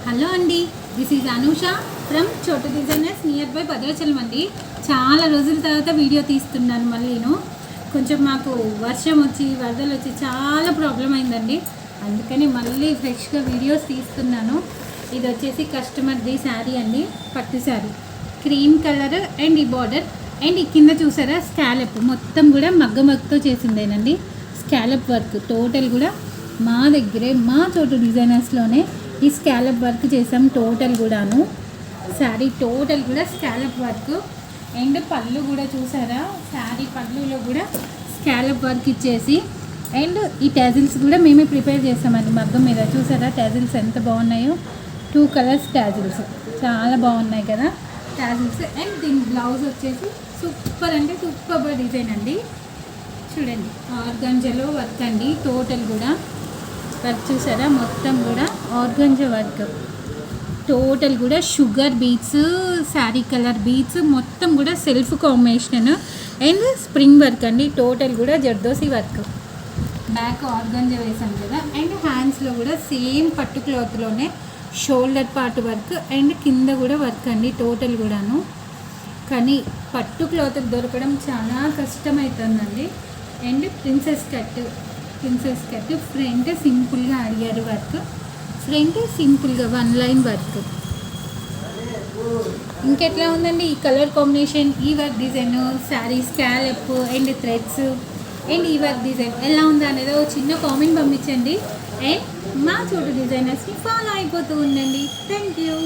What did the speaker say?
Hello అండి, this is Anusha from చోటు designers near by Bhadrachalam అండి. చాలా రోజుల తర్వాత వీడియో తీస్తున్నాను. మళ్ళీను కొంచెం మాకు వర్షం వచ్చి వరదలు వచ్చి చాలా ప్రాబ్లం అయిందండి. అందుకని మళ్ళీ ఫ్రెష్గా వీడియోస్ తీస్తున్నాను. ఇది వచ్చేసి కస్టమర్ది శారీ అండి, పట్టు శారీ, క్రీమ్ కలర్ అండ్ ఈ బార్డర్ అండ్ ఈ కింద చూసారా స్కాలప్ మొత్తం కూడా మగ్గతో చేసిందేనండి. స్కాలప్ వర్క్ టోటల్ కూడా మా దగ్గరే మా చోటు డిజైనర్స్లోనే ఈ స్కాలప్ వర్క్ చేసాం. టోటల్ కూడాను శారీ టోటల్ కూడా స్కాలప్ వర్క్ అండ్ పళ్ళు కూడా చూసారా, శారీ పళ్ళులో కూడా స్కాలప్ వర్క్ ఇచ్చేసి అండ్ ఈ ట్యాజిల్స్ కూడా మేమే ప్రిపేర్ చేసామండి. మగ్గం మీద చూసారా ట్యాజిల్స్ ఎంత బాగున్నాయో. 2 కలర్స్ ట్యాజిల్స్ చాలా బాగున్నాయి కదా ట్యాజిల్స్. అండ్ దీని బ్లౌజ్ వచ్చేసి సూపర్ అంటే సూపర్ డిజైన్ అండి. చూడండి ఆర్గంజాలో వర్క్ అండి. టోటల్ కూడా వర్క్ చూసారా, మొత్తం కూడా ఆర్గంజా వర్క్. టోటల్ కూడా sugar beads, sari colour beads మొత్తం కూడా self combination and spring work అండి. టోటల్ కూడా జర్దోసి వర్క్. బ్యాక్ ఆర్గంజా వేసాం కదా. అండ్ హ్యాండ్స్లో కూడా సేమ్ పట్టు క్లాత్లోనే షోల్డర్ పార్ట్ వర్క్ అండ్ కింద కూడా వర్క్ అండి. టోటల్ కూడాను కానీ పట్టు క్లాత్ దొరకడం చాలా కష్టమవుతుందండి. అండ్ ప్రిన్సెస్ కట్ ఫ్రంట్ సింపుల్గా అడిగారు వర్క్. ఫ్రంట్ సింపుల్గా 1 లైన్ వర్క్. ఇంకెట్లా ఉందండి ఈ కలర్ కాంబినేషన్, ఈ work design, sari scallop and threads and ఈ వర్క్ డిజైన్ ఎలా ఉందా అనేది ఒక చిన్న కామెంట్ పంపించండి. అండ్ మా చోటు డిజైనర్స్ని ఫాలో అయిపోతూ ఉండండి. Thank you.